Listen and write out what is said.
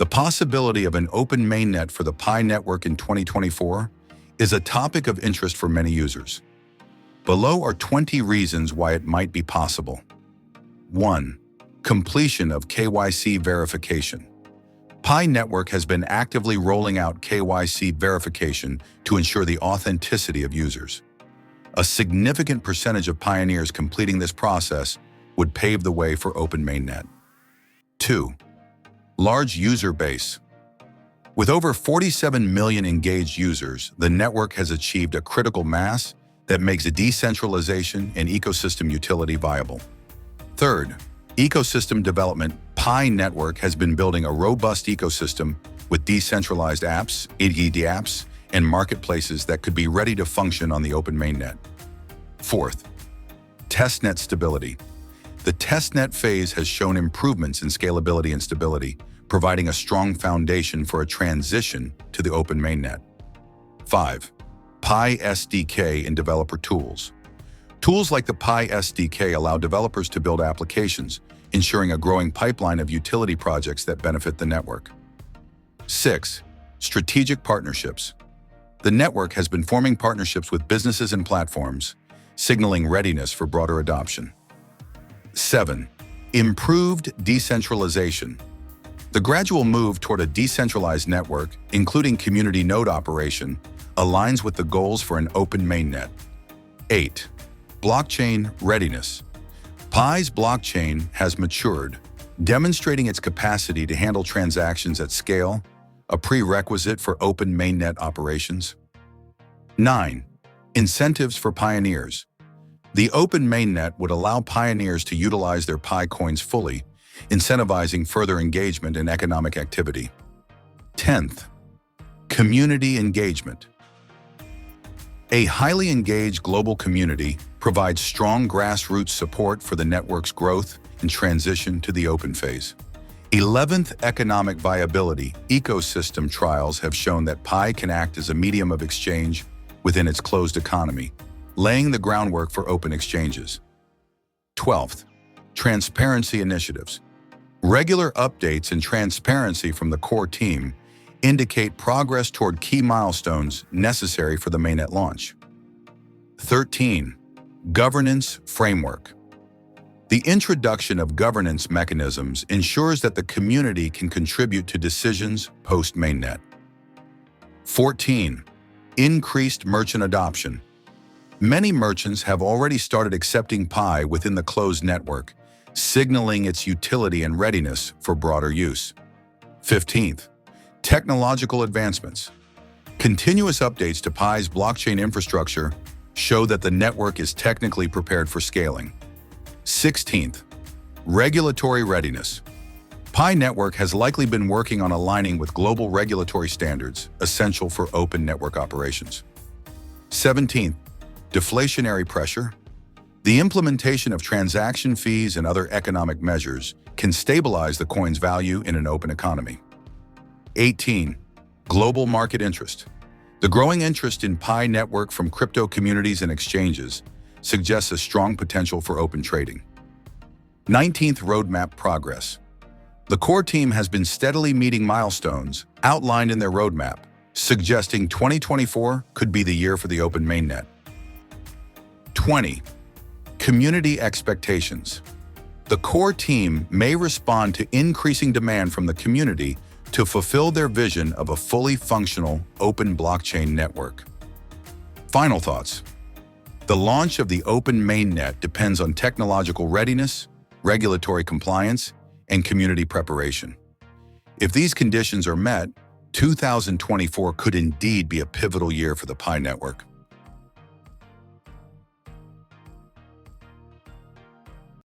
The possibility of an open mainnet for the PiNetwork in 2024 is a topic of interest for many users. Below are 20 reasons why it might be possible. 1. Completion of KYC verification. PiNetwork has been actively rolling out KYC verification to ensure the authenticity of users. A significant percentage of pioneers completing this process would pave the way for open mainnet. 2. Large user base. With over 47 million engaged users, the network has achieved a critical mass that makes a decentralization and ecosystem utility viable. Third, ecosystem development. PiNetwork has been building a robust ecosystem with decentralized apps, ID apps, and marketplaces that could be ready to function on the open mainnet. Fourth, testnet stability. The testnet phase has shown improvements in scalability and stability, providing a strong foundation for a transition to the open mainnet. 5. Pi SDK and developer tools. Tools like the Pi SDK allow developers to build applications, ensuring a growing pipeline of utility projects that benefit the network. 6. Strategic partnerships. The network has been forming partnerships with businesses and platforms, signaling readiness for broader adoption. 7. Improved decentralization. The gradual move toward a decentralized network, including community node operation, aligns with the goals for an open mainnet. 8. Blockchain readiness. Pi's blockchain has matured, demonstrating its capacity to handle transactions at scale, a prerequisite for open mainnet operations. 9. Incentives for pioneers. The open mainnet would allow pioneers to utilize their Pi coins fully, incentivizing further engagement and economic activity. 10th, community engagement. A highly engaged global community provides strong grassroots support for the network's growth and transition to the open phase. 11th, economic viability. Ecosystem trials have shown that Pi can act as a medium of exchange within its closed economy, laying the groundwork for open exchanges. 12th, transparency initiatives. Regular updates and transparency from the core team indicate progress toward key milestones necessary for the mainnet launch. 13. Governance framework. The introduction of governance mechanisms ensures that the community can contribute to decisions post-mainnet. 14. Increased merchant adoption. Many merchants have already started accepting Pi within the closed network, signaling its utility and readiness for broader use. 15th, technological advancements. Continuous updates to Pi's blockchain infrastructure show that the network is technically prepared for scaling. 16th, regulatory readiness. PiNetwork has likely been working on aligning with global regulatory standards essential for open network operations. 17th, deflationary pressure. The implementation of transaction fees and other economic measures can stabilize the coin's value in an open economy. 18. Global market interest. The growing interest in PiNetwork from crypto communities and exchanges suggests a strong potential for open trading. 19th, roadmap progress. The core team has been steadily meeting milestones outlined in their roadmap, suggesting 2024 could be the year for the open mainnet. 20. Community expectations. The core team may respond to increasing demand from the community to fulfill their vision of a fully functional open blockchain network. Final thoughts. The launch of the open mainnet depends on technological readiness, regulatory compliance, and community preparation. If these conditions are met, 2024 could indeed be a pivotal year for the PiNetwork.